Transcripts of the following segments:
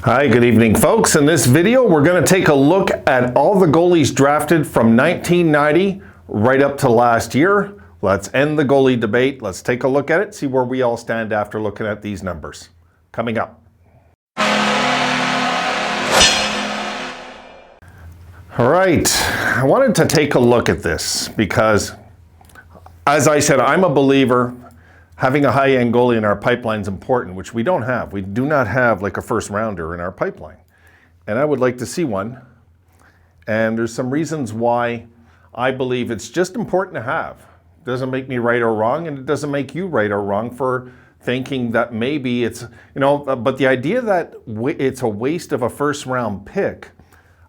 Hi, good evening, folks. In this video, we're going to take a look at all the goalies drafted from 1990 right up to last year. Let's end the goalie debate. Let's take a look at it, see where we all stand after looking at these numbers. Coming up. All right, I wanted to take a look at this because, as I said, I'm a believer having a high-end goalie in our pipeline is important, which we don't have. We do not have like a first rounder in our pipeline. And I would like to see one. And there's some reasons why I believe it's just important to have. It doesn't make me right or wrong, and it doesn't make you right or wrong for thinking that maybe it's, but the idea that it's a waste of a first round pick,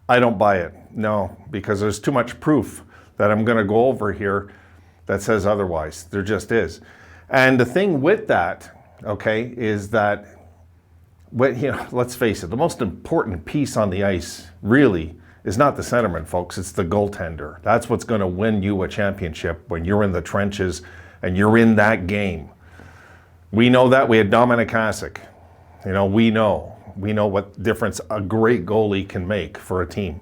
I don't buy it. No, because there's too much proof that I'm going to go over here that says otherwise. There just is. And the thing with that, okay, is that, let's face it, the most important piece on the ice really is not the centerman, folks. It's the goaltender. That's what's going to win you a championship when you're in the trenches and you're in that game. We know that. We had Dominic Hasek. We know what difference a great goalie can make for a team.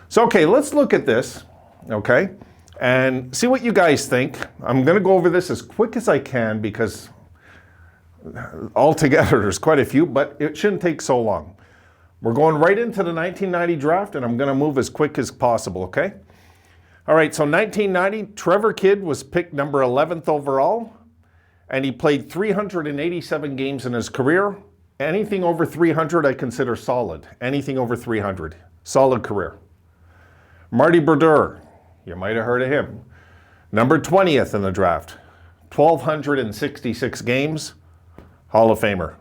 So, okay, let's look at this, okay? And see what you guys think. I'm going to go over this as quick as I can because altogether there's quite a few, but it shouldn't take so long. We're going right into the 1990 draft, and I'm going to move as quick as possible, okay? All right, so 1990, Trevor Kidd was picked number 11th overall, and he played 387 games in his career. Anything over 300 I consider solid. Anything over 300, solid career. Marty Brodeur. You might have heard of him. Number 20th in the draft. 1,266 games. Hall of Famer.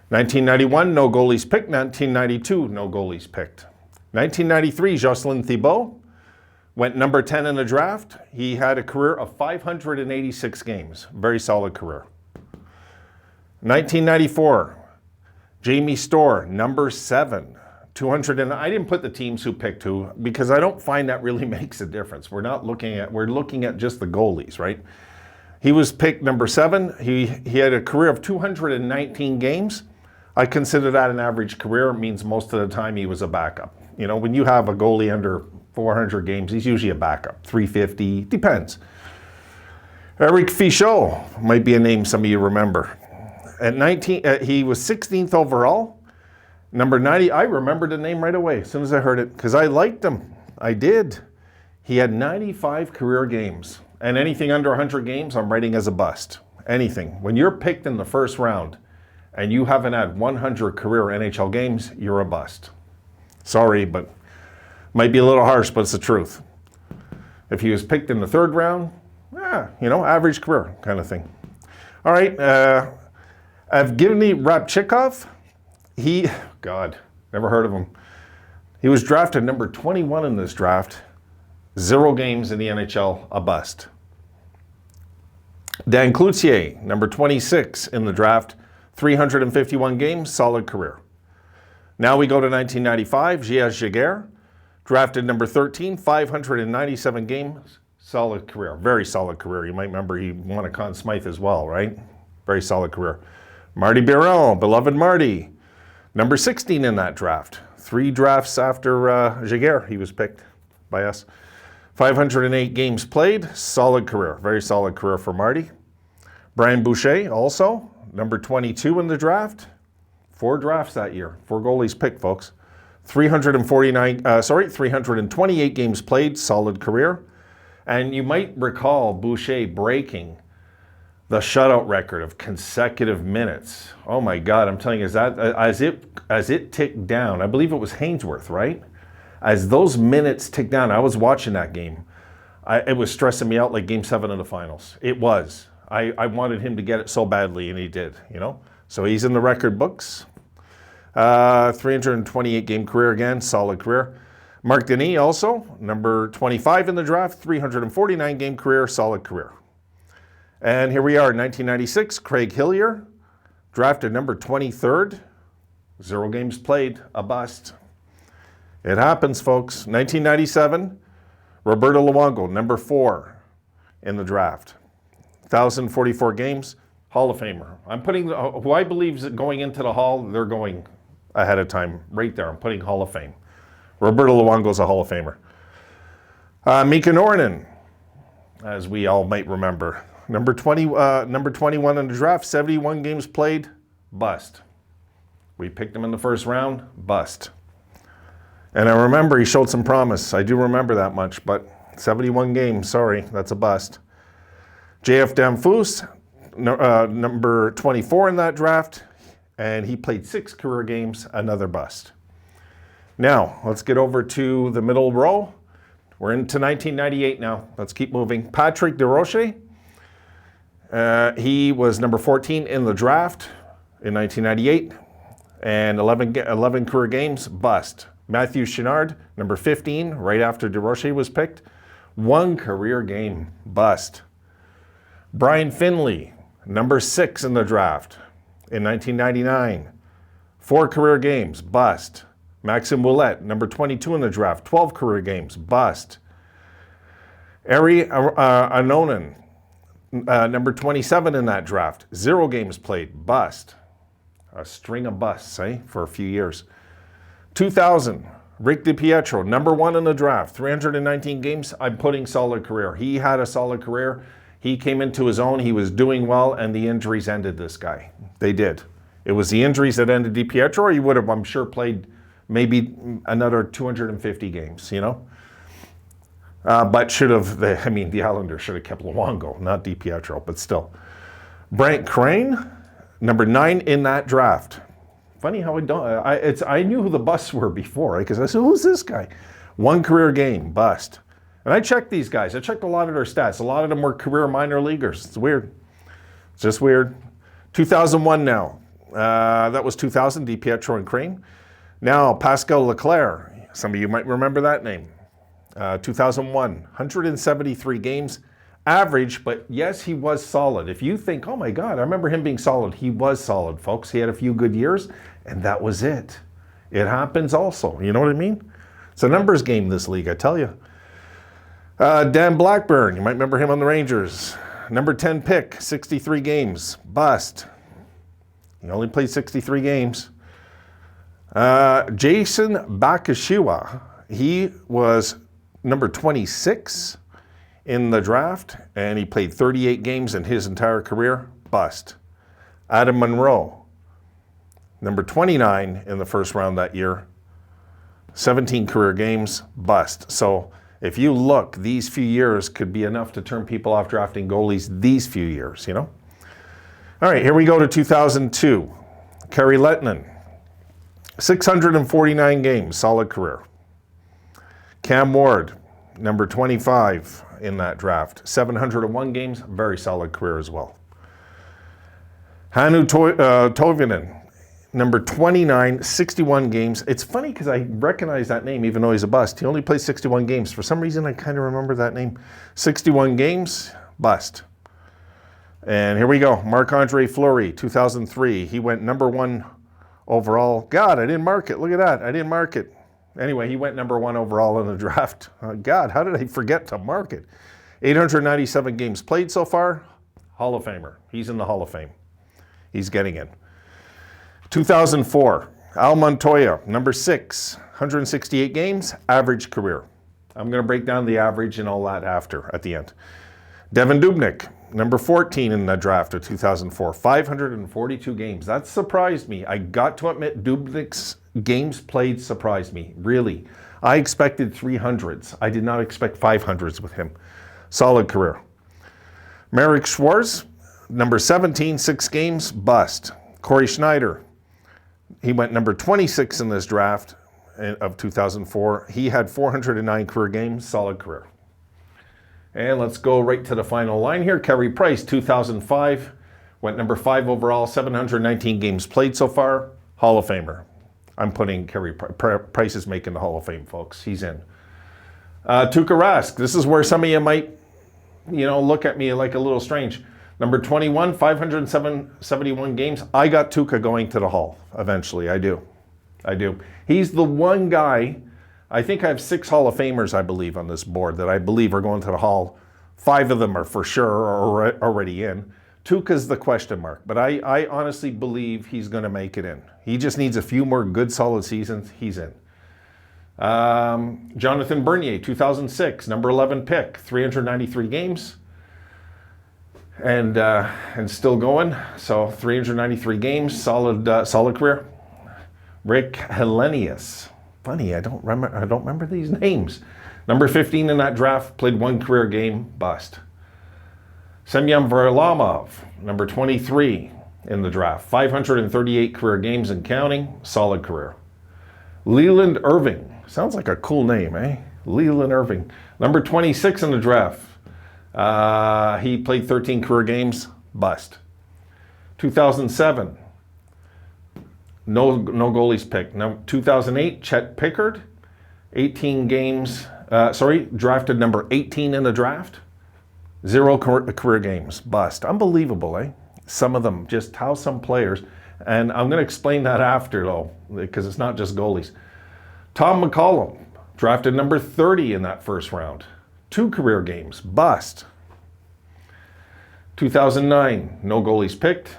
1991, no goalies picked. 1992, no goalies picked. 1993, Jocelyn Thibault went number 10 in the draft. He had a career of 586 games. Very solid career. 1994, Jamie Storr, number 7. 200, and I didn't put the teams who picked who because I don't find that really makes a difference. We're looking at just the goalies, right? He was picked number 7. He had a career of 219 games. I consider that an average career. It means most of the time he was a backup. When you have a goalie under 400 games, he's usually a backup. 350, depends. Eric Fichaud might be a name some of you remember. At 19, he was 16th overall. Number 90, I remembered the name right away as soon as I heard it because I liked him. I did. He had 95 career games, and anything under 100 games, I'm writing as a bust. Anything. When you're picked in the first round and you haven't had 100 career NHL games, you're a bust. Sorry, but might be a little harsh, but it's the truth. If he was picked in the third round, average career kind of thing. All right, Evgeny Rabchikov. Never heard of him. He was drafted number 21 in this draft. 0 games in the NHL, a bust. Dan Cloutier, number 26 in the draft. 351 games, solid career. Now we go to 1995, J.S. Giguère, drafted number 13, 597 games, solid career. Very solid career. You might remember he won a Conn Smythe as well, right? Very solid career. Marty Biron, beloved Marty. Number 16 in that draft. 3 drafts after Giguère, he was picked by us. 508 games played, solid career. Very solid career for Marty. Brian Boucher, also, number 22 in the draft. 4 drafts that year. 4 goalies picked, folks. 328 games played, solid career. And you might recall Boucher breaking the shutout record of consecutive minutes. Oh my God, I'm telling you, as it ticked down, I believe it was Hainsworth, right? As those minutes ticked down, I was watching that game. It was stressing me out like Game 7 of the finals. It was. I wanted him to get it so badly, and he did, So he's in the record books. 328 game career again, solid career. Marc Denis also, number 25 in the draft, 349 game career, solid career. And here we are, 1996, Craig Hillier, drafted number 23rd, 0 games played, a bust. It happens, folks. 1997, Roberto Luongo, number 4 in the draft, 1,044 games, Hall of Famer. I'm putting who I believe is going into the Hall, they're going ahead of time. Right there, I'm putting Hall of Fame. Roberto Luongo's a Hall of Famer. Mika Norinen, as we all might remember. Number 21 in the draft, 71 games played, bust. We picked him in the first round, bust. And I remember he showed some promise. I do remember that much, but 71 games, sorry, that's a bust. JF Damphousse, number 24 in that draft, and he played 6 career games, another bust. Now, let's get over to the middle row. We're into 1998 now. Let's keep moving. Patrick DeRoche, he was number 14 in the draft in 1998, and 11 career games, bust. Matthew Chenard, number 15, right after DeRoche was picked, 1 career game, bust. Brian Finley, number 6 in the draft in 1999, 4 career games, bust. Maxime Ouellet, number 22 in the draft, 12 career games, bust. Ari Anonen, number 27 in that draft, 0 games played, bust. A string of busts, for a few years. 2000, Rick DiPietro, number 1 in the draft, 319 games. I'm putting solid career. He had a solid career. He came into his own. He was doing well, and the injuries ended this guy. They did. It was the injuries that ended DiPietro, or he would have, I'm sure, played maybe another 250 games, but the Islanders should have kept Luongo, not DiPietro, but still. Brent Crane, number 9 in that draft. Funny how I knew who the busts were before, because I said, who's this guy? 1 career game, bust. And I checked these guys. I checked a lot of their stats. A lot of them were career minor leaguers. It's weird. It's just weird. 2001 now. That was 2000, DiPietro and Crane. Now, Pascal Leclerc. Some of you might remember that name. 2001, 173 games. Average, but yes, he was solid. If you think, oh my God, I remember him being solid. He was solid, folks. He had a few good years, and that was it. It happens also. You know what I mean? It's a numbers game, this league, I tell you. Dan Blackburn, you might remember him on the Rangers. Number 10 pick, 63 games, bust. He only played 63 games. Jason Bakashiwa, he was number 26 in the draft, and he played 38 games in his entire career, bust. Adam Monroe, number 29 in the first round that year, 17 career games, bust. So if you look, these few years could be enough to turn people off drafting goalies these few years, All right, here we go to 2002. Kari Lehtinen, 649 games, solid career. Cam Ward, number 25 in that draft, 701 games, very solid career as well. Hannu Tovinen, number 29, 61 games. It's funny because I recognize that name even though he's a bust. He only played 61 games. For some reason, I kind of remember that name. 61 games, bust. And here we go. Marc-Andre Fleury, 2003. He went number 1 overall. God, I didn't mark it. Look at that. I didn't mark it. Anyway, he went number 1 overall in the draft. God, how did I forget to mark it? 897 games played so far. Hall of Famer. He's in the Hall of Fame. He's getting in. 2004, Al Montoya, number 6, 168 games, average career. I'm going to break down the average and all that at the end. Devan Dubnyk, number 14 in the draft of 2004, 542 games. That surprised me. I got to admit, Dubnyk's games played surprised me, really. I expected 300s. I did not expect 500s with him. Solid career. Marek Schwartz, number 17, 6 games, bust. Corey Schneider, he went number 26 in this draft of 2004. He had 409 career games, solid career. And let's go right to the final line here. Carey Price, 2005, went number 5 overall, 719 games played so far, Hall of Famer. I'm putting Carey Price is making the Hall of Fame, folks. He's in. Tuukka Rask, this is where some of you might, look at me like a little strange. Number 21, 571 games. I got Tuukka going to the Hall eventually. I do. He's the one guy, I think I have 6 Hall of Famers, I believe, on this board that I believe are going to the Hall. 5 of them are for sure already in. Tuukka's the question mark, but I honestly believe he's going to make it in. He just needs a few more good, solid seasons. He's in. Jonathan Bernier, 2006, number 11 pick, 393 games, and still going. So 393 games, solid career. Rick Helenius, funny, I don't remember these names. Number 15 in that draft, played one career game, bust. Semyon Varlamov, number 23 in the draft, 538 career games and counting, solid career. Leland Irving, sounds like a cool name, eh? Leland Irving, number 26 in the draft. He played 13 career games, bust. 2007, no goalies picked. Now 2008, Chet Pickard, 18 games, drafted number 18 in the draft. 0 career games, bust. Unbelievable, eh? Some of them, just how some players, and I'm going to explain that after though, because it's not just goalies. Tom McCollum, drafted number 30 in that first round. 2 career games, bust. 2009, no goalies picked.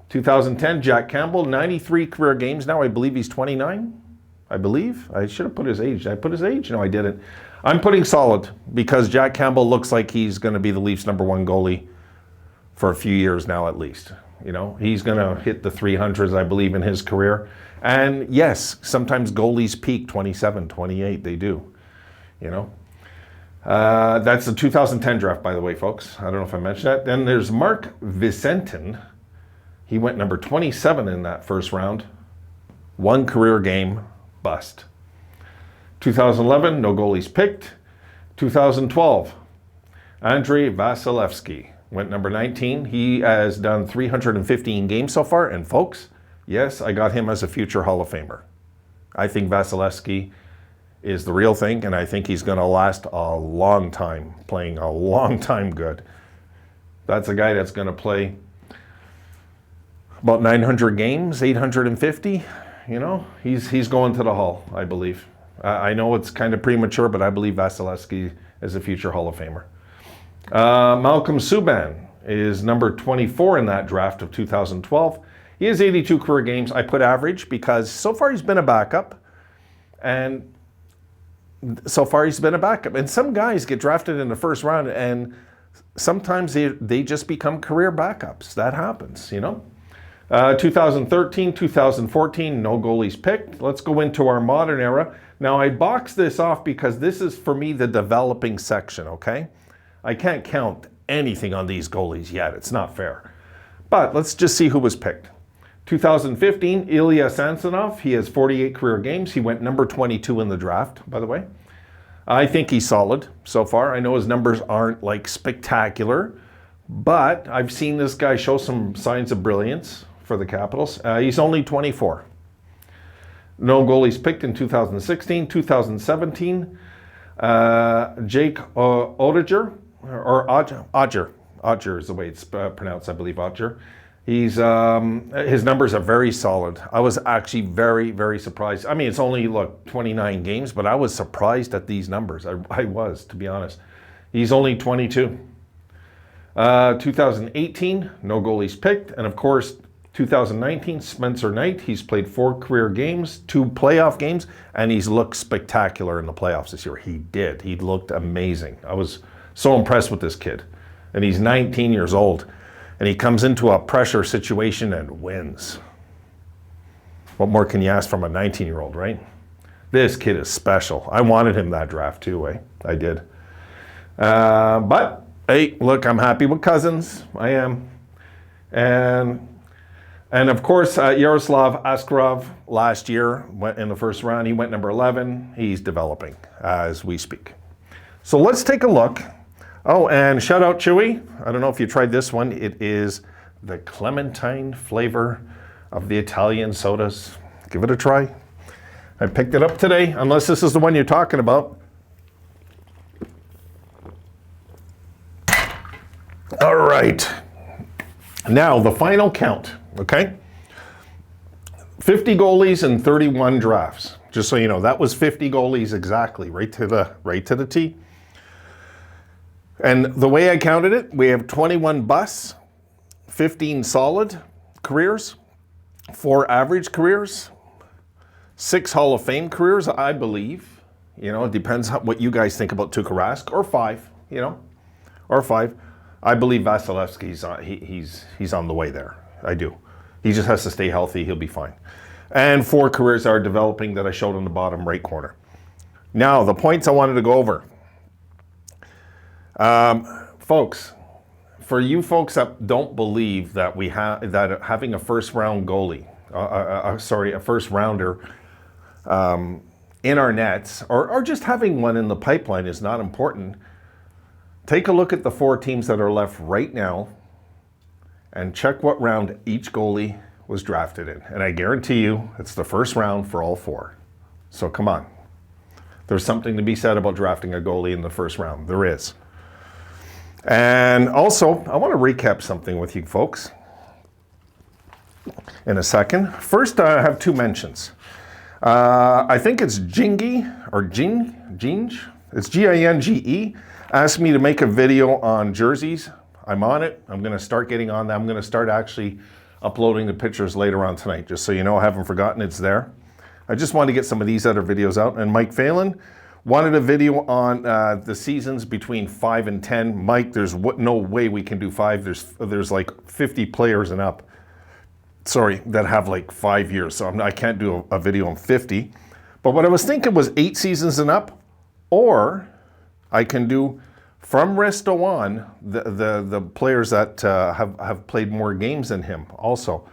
2010, Jack Campbell, 93 career games. Now I believe he's 29. I believe. I should have put his age. Did I put his age? No, I didn't. I'm putting solid because Jack Campbell looks like he's going to be the Leafs' #1 goalie for a few years now at least. You know, he's going to hit the 300s, I believe, in his career. And yes, sometimes goalies peak 27, 28. They do, you know. That's the 2010 draft, by the way, folks. I don't know if I mentioned that. Then there's Mark Vicentin. He went number 27 in that first round. 1 career game, bust. 2011, no goalies picked. 2012, Andrei Vasilevsky went number 19. He has done 315 games so far. And folks, yes, I got him as a future Hall of Famer. I think Vasilevsky is the real thing, and I think he's going to last a long time, playing a long time good. That's a guy that's going to play about 900 games, 850. You know, he's going to the Hall, I believe. I know it's kind of premature, but I believe Vasilevsky is a future Hall of Famer. Malcolm Subban is number 24 in that draft of 2012. He has 82 career games. I put average because so far he's been a backup. And some guys get drafted in the first round and sometimes they just become career backups. That happens, you know. 2013, 2014, no goalies picked. Let's go into our modern era. Now, I boxed this off because this is, for me, the developing section, okay? I can't count anything on these goalies yet. It's not fair. But let's just see who was picked. 2015, Ilya Samsonov. He has 48 career games. He went number 22 in the draft, by the way. I think he's solid so far. I know his numbers aren't, like, spectacular, but I've seen this guy show some signs of brilliance for the Capitals. He's only 24. No goalies picked in 2016, 2017. Jake Oettinger, or Odger is the way it's pronounced, I believe, Odger. His numbers are very solid. I was actually very, very surprised. I mean, it's only, 29 games, but I was surprised at these numbers. I was, to be honest. He's only 22. 2018, no goalies picked. And of course, 2019, Spencer Knight. He's played 4 career games, 2 playoff games, and he's looked spectacular in the playoffs this year. He did. He looked amazing. I was so impressed with this kid. And he's 19 years old. And he comes into a pressure situation and wins. What more can you ask from a 19-year-old, right? This kid is special. I wanted him that draft too, eh? I did. But, hey, look, I'm happy with Cousins. I am. And of course, Yaroslav Askarov last year went in the first round. He went number 11. He's developing as we speak. So let's take a look. Oh, and shout out Chewy. I don't know if you tried this one. It is the clementine flavor of the Italian sodas. Give it a try. I picked it up today, unless this is the one you're talking about. All right. Now, the final count, okay? 50 goalies and 31 drafts. Just so you know, that was 50 goalies exactly, right to the T. And the way I counted it, we have 21 busts, 15 solid careers, 4 average careers, 6 Hall of Fame careers, I believe. You know, it depends what you guys think about Tuukka Rask, or 5, you know, or 5. I believe Vasilevsky's he's on the way there. I do. He just has to stay healthy. He'll be fine. And 4 careers are developing that I showed on the bottom right corner. Now, the points I wanted to go over. Folks, for you folks that don't believe that having a first-round goalie, a first-rounder in our nets, or just having one in the pipeline is not important, take a look at the 4 teams that are left right now and check what round each goalie was drafted in. And I guarantee you it's the first round for all 4. So come on. There's something to be said about drafting a goalie in the first round. There is. And also, I want to recap something with you folks in a second. First, I have 2 mentions. I think it's Jingy, or Ginge. It's G-I-N-G-E. Asked me to make a video on jerseys. I'm on it. I'm going to start getting on that. I'm going to start actually uploading the pictures later on tonight, just so you know, I haven't forgotten it's there. I just wanted to get some of these other videos out. And Mike Phelan wanted a video on the seasons between 5 and 10. Mike, there's no way we can do 5. There's like 50 players and up, sorry, that have like 5 years. So I can't do a video on 50. But what I was thinking was 8 seasons and up, or I can do from Resto on the players that have played more games than him also.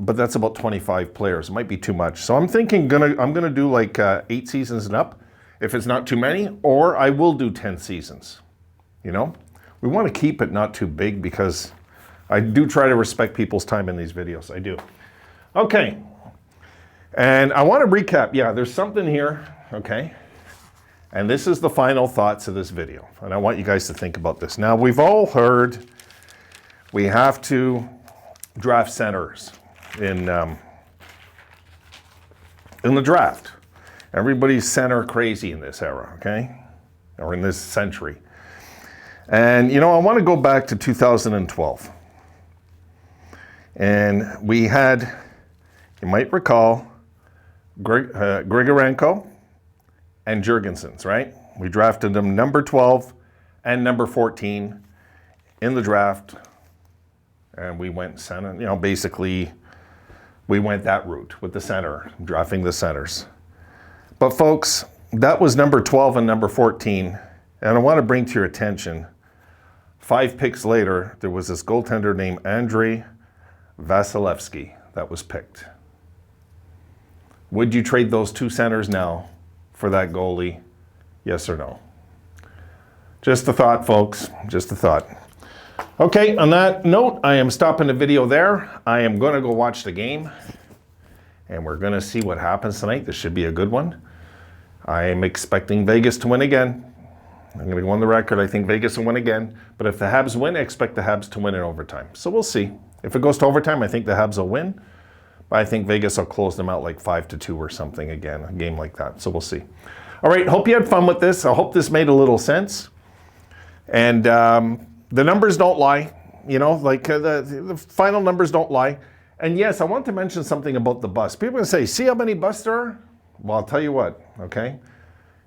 But that's about 25 players. It might be too much. So I'm thinking I'm gonna do like 8 seasons and up, if it's not too many, or I will do 10 seasons. You know, we want to keep it not too big because I do try to respect people's time in these videos. I do. Okay, and I want to recap. Yeah, there's something here. Okay, and this is the final thoughts of this video, and I want you guys to think about this. Now, we've all heard we have to draft centers in the draft. Everybody's center crazy in this era, okay? Or in this century. And, you know, I want to go back to 2012. And we had, you might recall, Grigorenko and Jurgensen's, right? We drafted them number 12 and number 14 in the draft. And we went center, you know, basically, we went that route with the center, drafting the centers. But folks, that was number 12 and number 14. And I want to bring to your attention, 5 picks later, there was this goaltender named Andrei Vasilevsky that was picked. Would you trade those 2 centers now for that goalie? Yes or no? Just a thought, folks, just a thought. Okay, on that note, I am stopping the video there. I am going to go watch the game, and we're going to see what happens tonight. This should be a good one. I am expecting Vegas to win again. I'm going to go on the record. I think Vegas will win again. But if the Habs win, I expect the Habs to win in overtime. So we'll see. If it goes to overtime, I think the Habs will win. But I think Vegas will close them out like 5-2 or something again, a game like that. So we'll see. All right, hope you had fun with this. I hope this made a little sense. And the numbers don't lie. You know, like the final numbers don't lie. And yes, I want to mention something about the bust. People are going to say, see how many busts there are? Well, I'll tell you what, okay?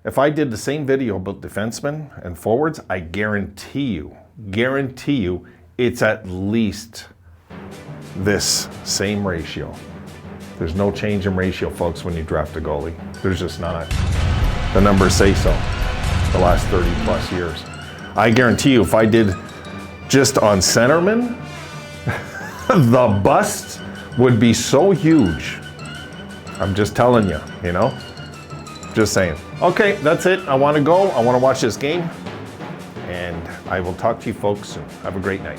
If I did the same video about defensemen and forwards, I guarantee you, it's at least this same ratio. There's no change in ratio, folks, when you draft a goalie. There's just not. The numbers say so, the last 30 plus years. I guarantee you, if I did just on centermen, the bust would be so huge. I'm just telling you, you know? Just saying. Okay, that's it. I want to go. I want to watch this game. And I will talk to you folks soon. Have a great night.